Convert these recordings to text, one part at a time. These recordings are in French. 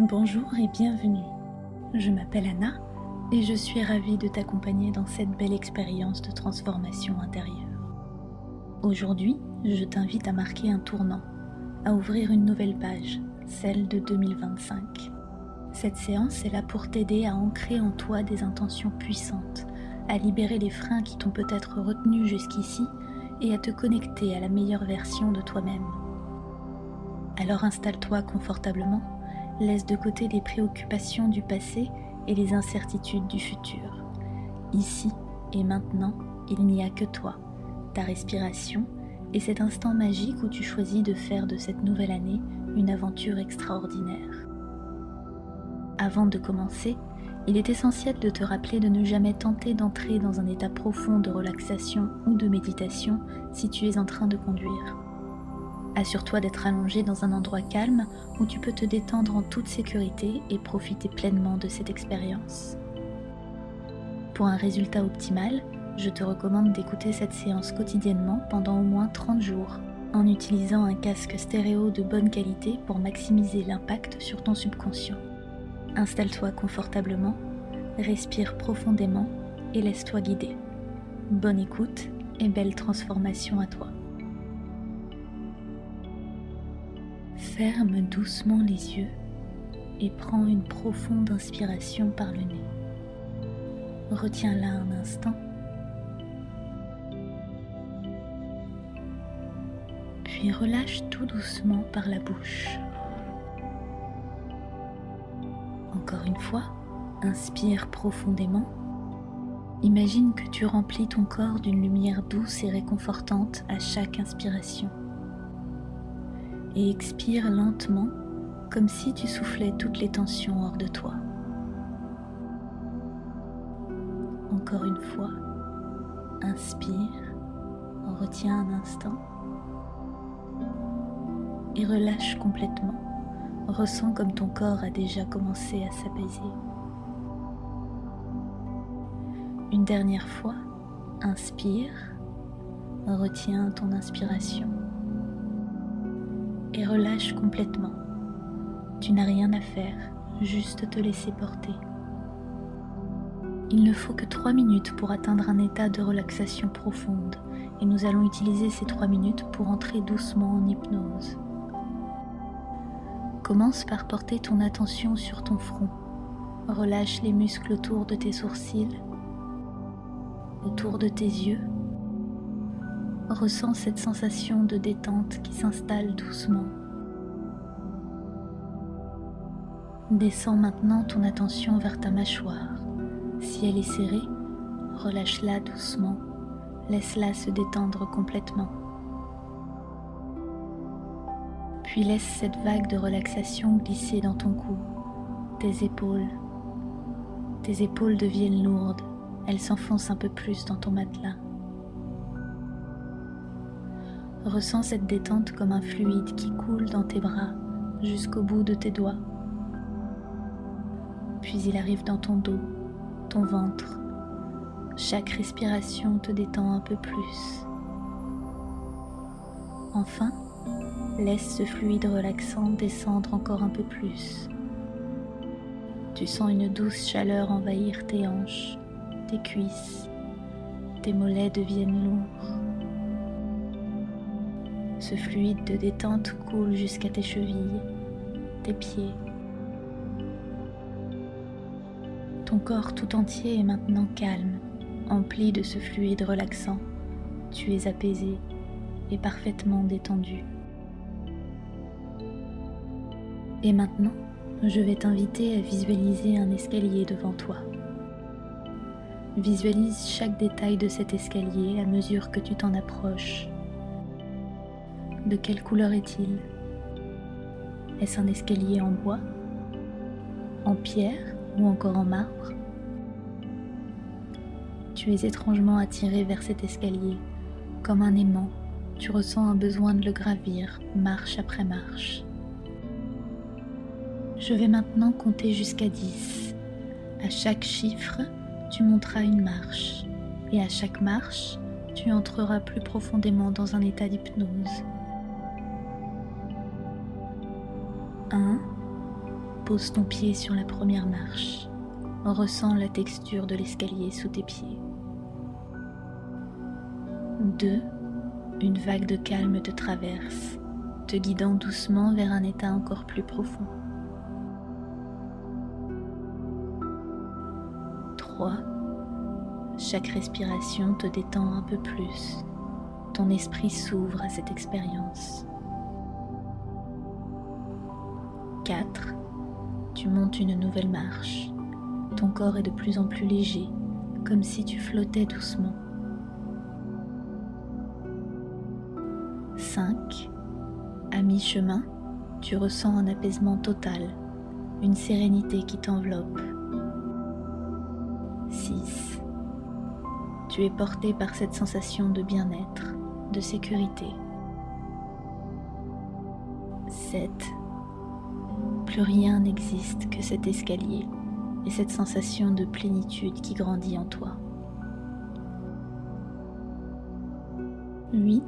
Bonjour et bienvenue. Je m'appelle Anna et je suis ravie de t'accompagner dans cette belle expérience de transformation intérieure. Aujourd'hui, je t'invite à marquer un tournant, à ouvrir une nouvelle page, celle de 2025. Cette séance est là pour t'aider à ancrer en toi des intentions puissantes, à libérer les freins qui t'ont peut-être retenu jusqu'ici et à te connecter à la meilleure version de toi-même. Alors installe-toi confortablement, laisse de côté les préoccupations du passé et les incertitudes du futur. Ici et maintenant, il n'y a que toi, ta respiration et cet instant magique où tu choisis de faire de cette nouvelle année une aventure extraordinaire. Avant de commencer, il est essentiel de te rappeler de ne jamais tenter d'entrer dans un état profond de relaxation ou de méditation si tu es en train de conduire. Assure-toi d'être allongé dans un endroit calme où tu peux te détendre en toute sécurité et profiter pleinement de cette expérience. Pour un résultat optimal, je te recommande d'écouter cette séance quotidiennement pendant au moins 30 jours, en utilisant un casque stéréo de bonne qualité pour maximiser l'impact sur ton subconscient. Installe-toi confortablement, respire profondément et laisse-toi guider. Bonne écoute et belle transformation à toi. Ferme doucement les yeux et prends une profonde inspiration par le nez. Retiens-la un instant. Puis relâche tout doucement par la bouche. Encore une fois, inspire profondément. Imagine que tu remplis ton corps d'une lumière douce et réconfortante à chaque inspiration. Et expire lentement, comme si tu soufflais toutes les tensions hors de toi. Encore une fois, inspire, retiens un instant et relâche complètement. Ressens comme ton corps a déjà commencé à s'apaiser. Une dernière fois, inspire, retiens ton inspiration et relâche complètement. Tu n'as rien à faire, juste te laisser porter. Il ne faut que 3 minutes pour atteindre un état de relaxation profonde et nous allons utiliser ces 3 minutes pour entrer doucement en hypnose. Commence par porter ton attention sur ton front. Relâche les muscles autour de tes sourcils, autour de tes yeux. Ressens cette sensation de détente qui s'installe doucement. Descends maintenant ton attention vers ta mâchoire. Si elle est serrée, relâche-la doucement. Laisse-la se détendre complètement. Puis laisse cette vague de relaxation glisser dans ton cou, tes épaules. Tes épaules deviennent lourdes, elles s'enfoncent un peu plus dans ton matelas. Ressens cette détente comme un fluide qui coule dans tes bras jusqu'au bout de tes doigts. Puis il arrive dans ton dos, ton ventre. Chaque respiration te détend un peu plus. Enfin, laisse ce fluide relaxant descendre encore un peu plus. Tu sens une douce chaleur envahir tes hanches, tes cuisses. Tes mollets deviennent lourds. Ce fluide de détente coule jusqu'à tes chevilles, tes pieds. Ton corps tout entier est maintenant calme, empli de ce fluide relaxant. Tu es apaisé et parfaitement détendu. Et maintenant, je vais t'inviter à visualiser un escalier devant toi. Visualise chaque détail de cet escalier à mesure que tu t'en approches. De quelle couleur est-il? Est-ce un escalier en bois, en pierre ou encore en marbre? Tu es étrangement attiré vers cet escalier, comme un aimant. Tu ressens un besoin de le gravir, marche après marche. Je vais maintenant compter jusqu'à 10. À chaque chiffre, tu monteras une marche. Et à chaque marche, tu entreras plus profondément dans un état d'hypnose. 1. pose ton pied sur la première marche. Ressens la texture de l'escalier sous tes pieds. 2. Une vague de calme te traverse, te guidant doucement vers un état encore plus profond. 3. Chaque respiration te détend un peu plus. Ton esprit s'ouvre à cette expérience. 4. Tu montes une nouvelle marche. Ton corps est de plus en plus léger, comme si tu flottais doucement. 5. À mi-chemin, tu ressens un apaisement total, une sérénité qui t'enveloppe. 6. Tu es porté par cette sensation de bien-être, de sécurité. 7. Plus rien n'existe que cet escalier et cette sensation de plénitude qui grandit en toi. 8.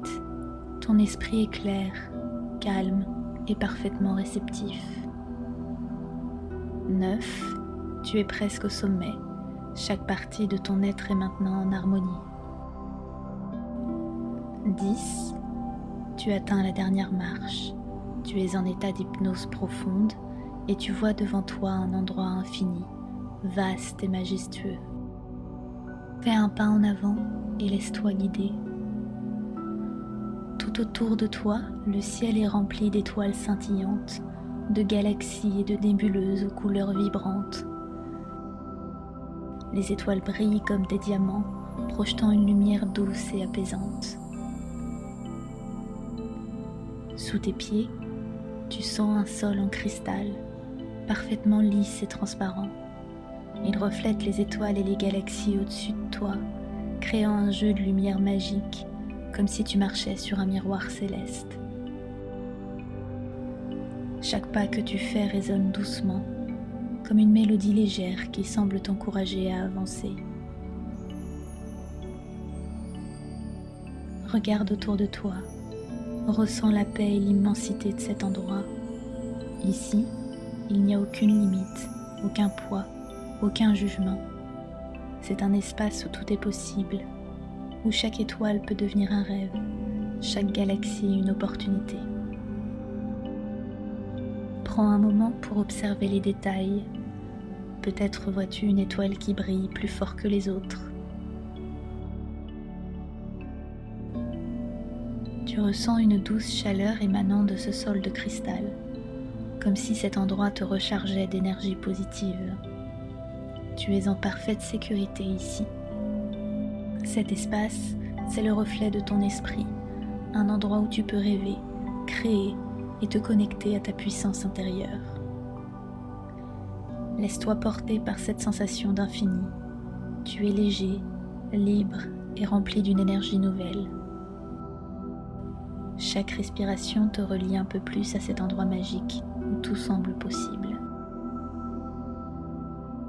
Ton esprit est clair, calme et parfaitement réceptif. 9. Tu es presque au sommet. Chaque partie de ton être est maintenant en harmonie. 10. Tu atteins la dernière marche. Tu es en état d'hypnose profonde et tu vois devant toi un endroit infini, vaste et majestueux. Fais un pas en avant et laisse-toi guider. Tout autour de toi, le ciel est rempli d'étoiles scintillantes, de galaxies et de nébuleuses aux couleurs vibrantes. Les étoiles brillent comme des diamants, projetant une lumière douce et apaisante. Sous tes pieds, tu sens un sol en cristal, parfaitement lisse et transparent. Il reflète les étoiles et les galaxies au-dessus de toi, créant un jeu de lumière magique, comme si tu marchais sur un miroir céleste. Chaque pas que tu fais résonne doucement, comme une mélodie légère qui semble t'encourager à avancer. Regarde autour de toi, ressens la paix et l'immensité de cet endroit. Ici, il n'y a aucune limite, aucun poids, aucun jugement. C'est un espace où tout est possible, où chaque étoile peut devenir un rêve, chaque galaxie une opportunité. Prends un moment pour observer les détails. Peut-être vois-tu une étoile qui brille plus fort que les autres. Tu ressens une douce chaleur émanant de ce sol de cristal, comme si cet endroit te rechargeait d'énergie positive. Tu es en parfaite sécurité ici. Cet espace, c'est le reflet de ton esprit, un endroit où tu peux rêver, créer et te connecter à ta puissance intérieure. Laisse-toi porter par cette sensation d'infini. Tu es léger, libre et rempli d'une énergie nouvelle. Chaque respiration te relie un peu plus à cet endroit magique où tout semble possible.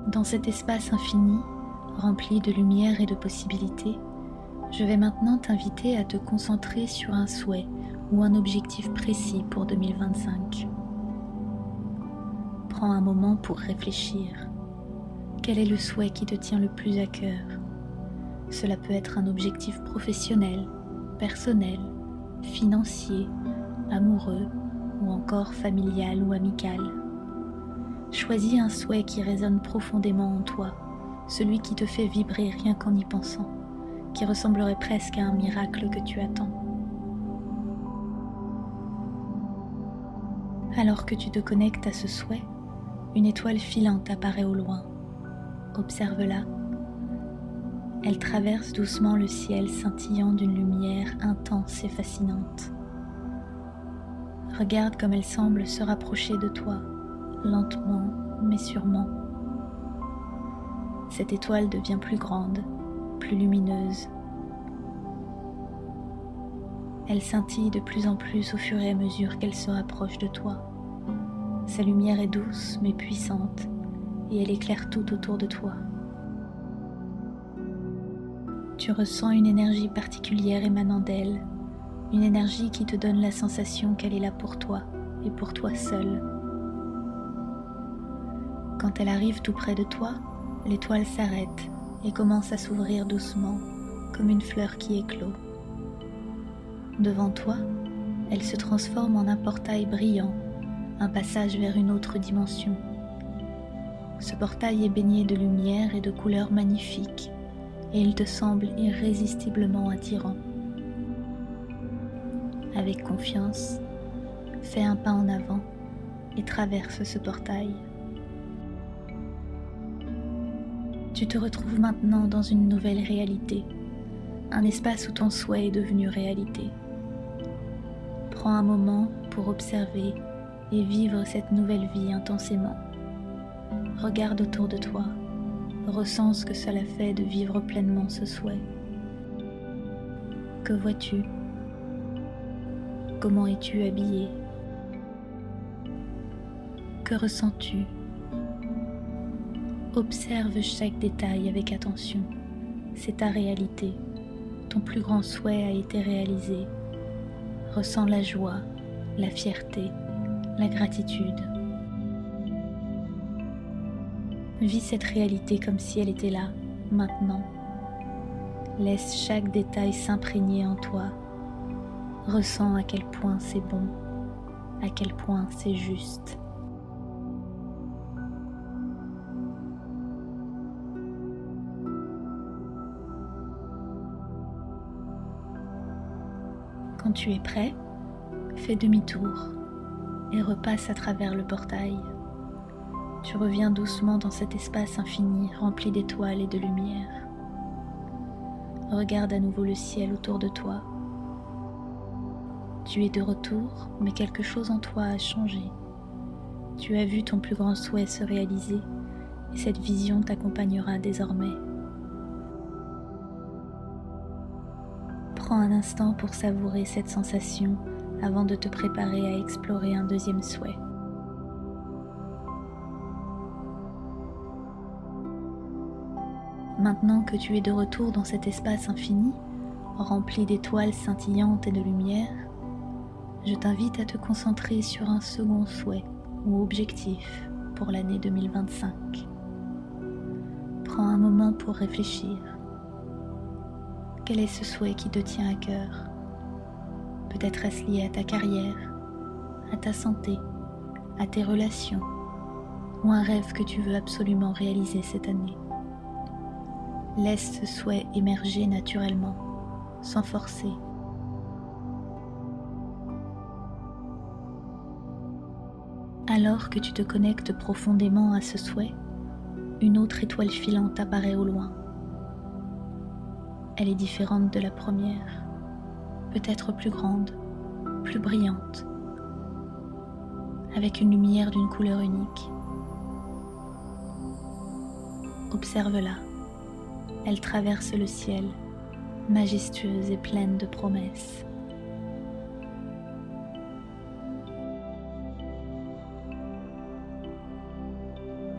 Dans cet espace infini, rempli de lumière et de possibilités, je vais maintenant t'inviter à te concentrer sur un souhait ou un objectif précis pour 2025. Prends un moment pour réfléchir. Quel est le souhait qui te tient le plus à cœur? Cela peut être un objectif professionnel, personnel, financier, amoureux ou encore familial ou amical. Choisis un souhait qui résonne profondément en toi, celui qui te fait vibrer rien qu'en y pensant, qui ressemblerait presque à un miracle que tu attends. Alors que tu te connectes à ce souhait, une étoile filante apparaît au loin. Observe-la. Elle traverse doucement le ciel scintillant d'une lumière intense et fascinante. Regarde comme elle semble se rapprocher de toi, lentement mais sûrement. Cette étoile devient plus grande, plus lumineuse. Elle scintille de plus en plus au fur et à mesure qu'elle se rapproche de toi. Sa lumière est douce mais puissante et elle éclaire tout autour de toi. Tu ressens une énergie particulière émanant d'elle, une énergie qui te donne la sensation qu'elle est là pour toi et pour toi seul. Quand elle arrive tout près de toi, l'étoile s'arrête et commence à s'ouvrir doucement, comme une fleur qui éclot. Devant toi, elle se transforme en un portail brillant, un passage vers une autre dimension. Ce portail est baigné de lumière et de couleurs magnifiques, et il te semble irrésistiblement attirant. Avec confiance, fais un pas en avant et traverse ce portail. Tu te retrouves maintenant dans une nouvelle réalité, un espace où ton souhait est devenu réalité. Prends un moment pour observer et vivre cette nouvelle vie intensément. Regarde autour de toi, ressens ce que cela fait de vivre pleinement ce souhait. Que vois-tu? Comment es-tu habillé? Que ressens-tu? Observe chaque détail avec attention. C'est ta réalité. Ton plus grand souhait a été réalisé. Ressens la joie, la fierté, la gratitude. Vis cette réalité comme si elle était là, maintenant. Laisse chaque détail s'imprégner en toi. Ressens à quel point c'est bon, à quel point c'est juste. Quand tu es prêt, fais demi-tour et repasse à travers le portail. Tu reviens doucement dans cet espace infini rempli d'étoiles et de lumière. Regarde à nouveau le ciel autour de toi. Tu es de retour, mais quelque chose en toi a changé. Tu as vu ton plus grand souhait se réaliser et cette vision t'accompagnera désormais. Prends un instant pour savourer cette sensation avant de te préparer à explorer un deuxième souhait. Maintenant que tu es de retour dans cet espace infini, rempli d'étoiles scintillantes et de lumière, je t'invite à te concentrer sur un second souhait ou objectif pour l'année 2025. Prends un moment pour réfléchir. Quel est ce souhait qui te tient à cœur? Peut-être est-ce lié à ta carrière, à ta santé, à tes relations, ou un rêve que tu veux absolument réaliser cette année. Laisse ce souhait émerger naturellement, sans forcer. Alors que tu te connectes profondément à ce souhait, une autre étoile filante apparaît au loin. Elle est différente de la première, peut-être plus grande, plus brillante, avec une lumière d'une couleur unique. Observe-la. Elle traverse le ciel, majestueuse et pleine de promesses.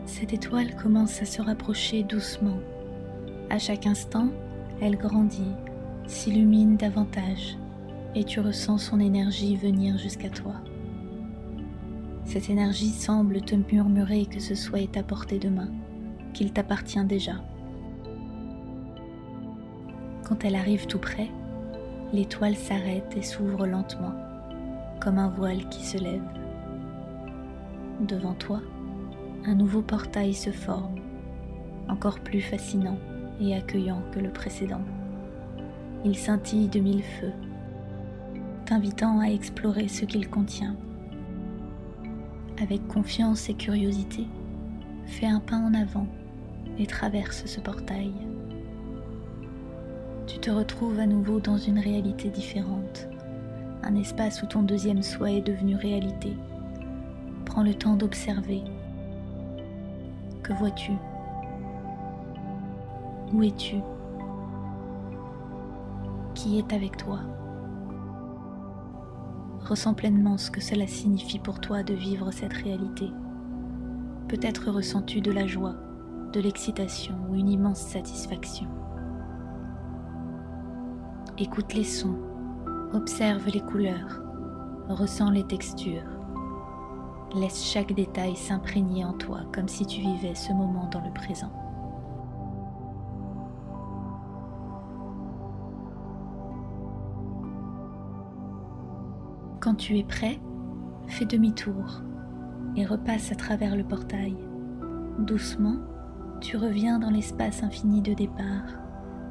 Cette étoile commence à se rapprocher doucement. À chaque instant, elle grandit, s'illumine davantage, et tu ressens son énergie venir jusqu'à toi. Cette énergie semble te murmurer que ce souhait est à portée de main, qu'il t'appartient déjà. Quand elle arrive tout près, l'étoile s'arrête et s'ouvre lentement, comme un voile qui se lève. Devant toi, un nouveau portail se forme, encore plus fascinant et accueillant que le précédent. Il scintille de mille feux, t'invitant à explorer ce qu'il contient. Avec confiance et curiosité, fais un pas en avant et traverse ce portail. Tu te retrouves à nouveau dans une réalité différente, un espace où ton deuxième souhait est devenu réalité. Prends le temps d'observer. Que vois-tu? Où es-tu? Qui est avec toi? Ressens pleinement ce que cela signifie pour toi de vivre cette réalité. Peut-être ressens-tu de la joie, de l'excitation ou une immense satisfaction. Écoute les sons, observe les couleurs, ressens les textures. Laisse chaque détail s'imprégner en toi comme si tu vivais ce moment dans le présent. Quand tu es prêt, fais demi-tour et repasse à travers le portail. Doucement, tu reviens dans l'espace infini de départ,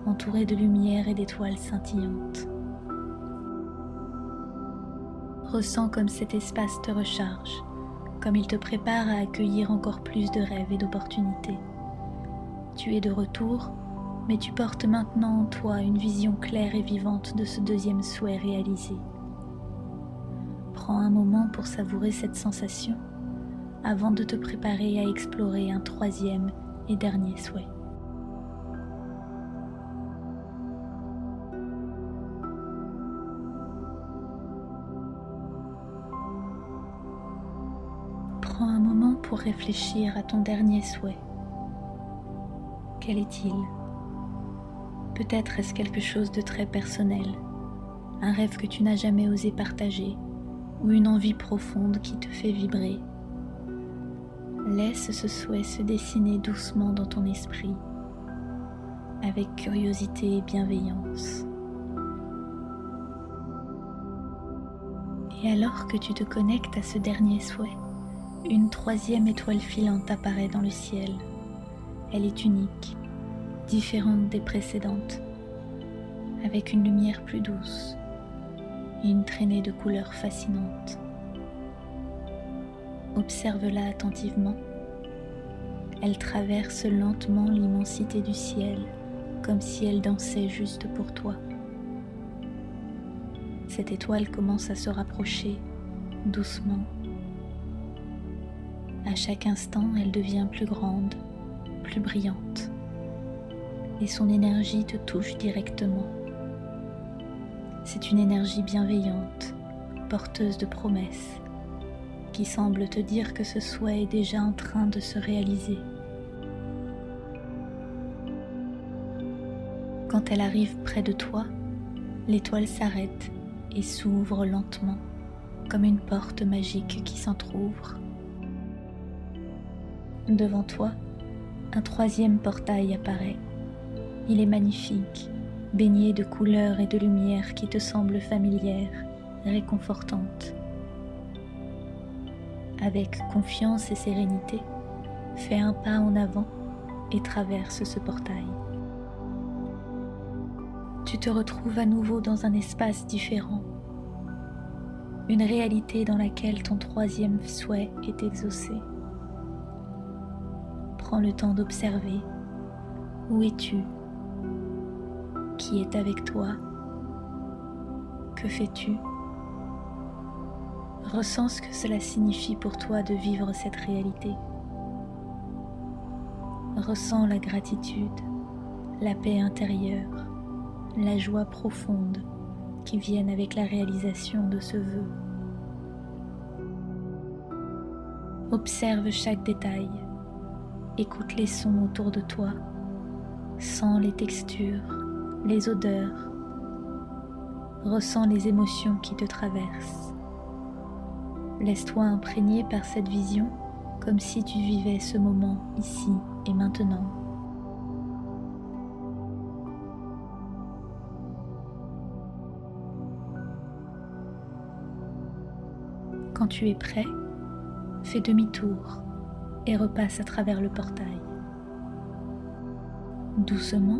entouré de lumière et d'étoiles scintillantes. Ressens comme cet espace te recharge, comme il te prépare à accueillir encore plus de rêves et d'opportunités. Tu es de retour, mais tu portes maintenant en toi une vision claire et vivante de ce deuxième souhait réalisé. Prends un moment pour savourer cette sensation avant de te préparer à explorer un troisième et dernier souhait. Prends un moment pour réfléchir à ton dernier souhait. Quel est-il ? Peut-être est-ce quelque chose de très personnel, un rêve que tu n'as jamais osé partager ou une envie profonde qui te fait vibrer. Laisse ce souhait se dessiner doucement dans ton esprit, avec curiosité et bienveillance. Et alors que tu te connectes à ce dernier souhait, une troisième étoile filante apparaît dans le ciel. Elle est unique, différente des précédentes, avec une lumière plus douce et une traînée de couleurs fascinantes. Observe-la attentivement. Elle traverse lentement l'immensité du ciel, comme si elle dansait juste pour toi. Cette étoile commence à se rapprocher, doucement. À chaque instant, elle devient plus grande, plus brillante, et son énergie te touche directement. C'est une énergie bienveillante, porteuse de promesses, qui semble te dire que ce souhait est déjà en train de se réaliser. Quand elle arrive près de toi, l'étoile s'arrête et s'ouvre lentement, comme une porte magique qui s'entr'ouvre. Devant toi, un troisième portail apparaît. Il est magnifique, baigné de couleurs et de lumière qui te semblent familières, réconfortantes. Avec confiance et sérénité, fais un pas en avant et traverse ce portail. Tu te retrouves à nouveau dans un espace différent, une réalité dans laquelle ton troisième souhait est exaucé. Prends le temps d'observer. Où es-tu ? Qui est avec toi ? Que fais-tu ? Ressens ce que cela signifie pour toi de vivre cette réalité. Ressens la gratitude, la paix intérieure, la joie profonde qui viennent avec la réalisation de ce vœu. Observe chaque détail, écoute les sons autour de toi, sens les textures, les odeurs, ressens les émotions qui te traversent. Laisse-toi imprégner par cette vision comme si tu vivais ce moment ici et maintenant. Quand tu es prêt, fais demi-tour et repasse à travers le portail. Doucement,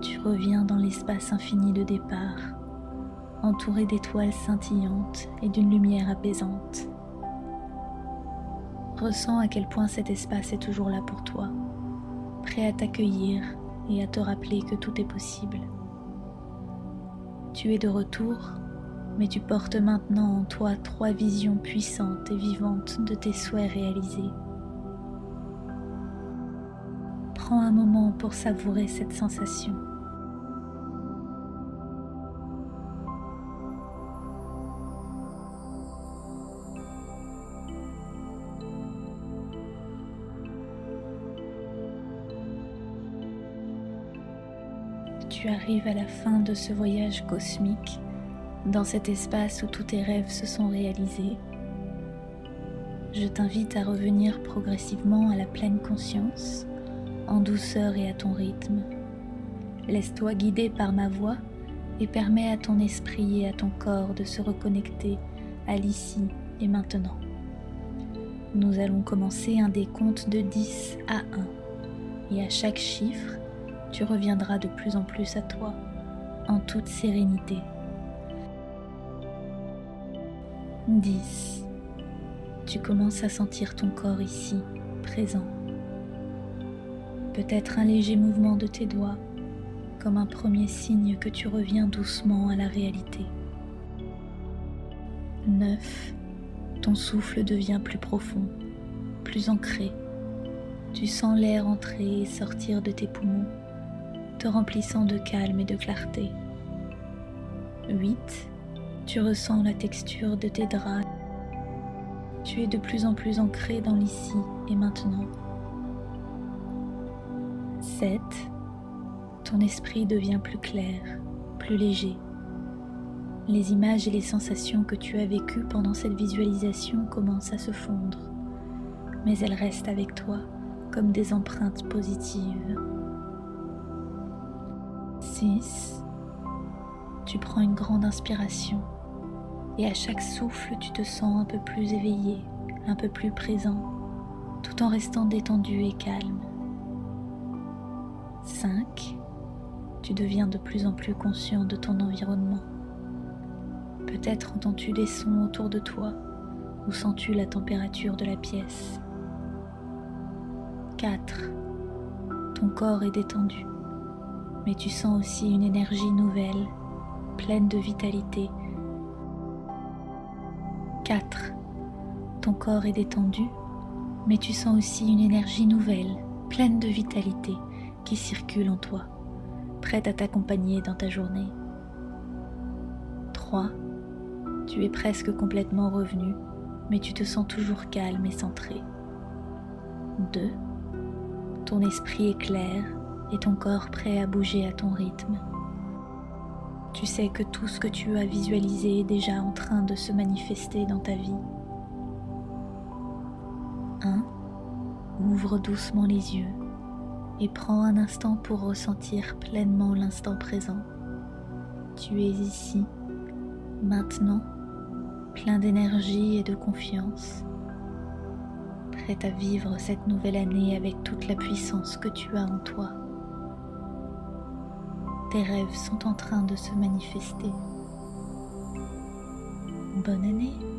tu reviens dans l'espace infini de départ, entouré d'étoiles scintillantes et d'une lumière apaisante. Ressens à quel point cet espace est toujours là pour toi, prêt à t'accueillir et à te rappeler que tout est possible. Tu es de retour, mais tu portes maintenant en toi 3 visions puissantes et vivantes de tes souhaits réalisés. Prends un moment pour savourer cette sensation. Tu arrives à la fin de ce voyage cosmique, dans cet espace où tous tes rêves se sont réalisés. je t'invite à revenir progressivement à la pleine conscience, en douceur et à ton rythme. Laisse-toi guider par ma voix et permets à ton esprit et à ton corps de se reconnecter à l'ici et maintenant. Nous allons commencer un décompte de 10 à 1 et à chaque chiffre, tu reviendras de plus en plus à toi en toute sérénité. 10. Tu commences à sentir ton corps ici, présent. Peut-être un léger mouvement de tes doigts, comme un premier signe que tu reviens doucement à la réalité. 9. Ton souffle devient plus profond, plus ancré. Tu sens l'air entrer et sortir de tes poumons, te remplissant de calme et de clarté. 8. Tu ressens la texture de tes draps. Tu es de plus en plus ancré dans l'ici et maintenant. 7. Ton esprit devient plus clair, plus léger. Les images et les sensations que tu as vécues pendant cette visualisation commencent à se fondre, mais elles restent avec toi comme des empreintes positives. 6. Tu prends une grande inspiration et à chaque souffle tu te sens un peu plus éveillé, un peu plus présent, tout en restant détendu et calme. 5. Tu deviens de plus en plus conscient de ton environnement. Peut-être entends-tu des sons autour de toi ou sens-tu la température de la pièce. 4. Ton corps est détendu, mais tu sens aussi une énergie nouvelle, pleine de vitalité. 4. Ton corps est détendu, mais tu sens aussi une énergie nouvelle, pleine de vitalité, qui circule en toi, prête à t'accompagner dans ta journée. 3. Tu es presque complètement revenu, mais tu te sens toujours calme et centré. 2. Ton esprit est clair et ton corps prêt à bouger à ton rythme. Tu sais que tout ce que tu as visualisé est déjà en train de se manifester dans ta vie. 1. Ouvre doucement les yeux et prends un instant pour ressentir pleinement l'instant présent. Tu es ici, maintenant, plein d'énergie et de confiance, prêt à vivre cette nouvelle année avec toute la puissance que tu as en toi. Tes rêves sont en train de se manifester. Bonne année!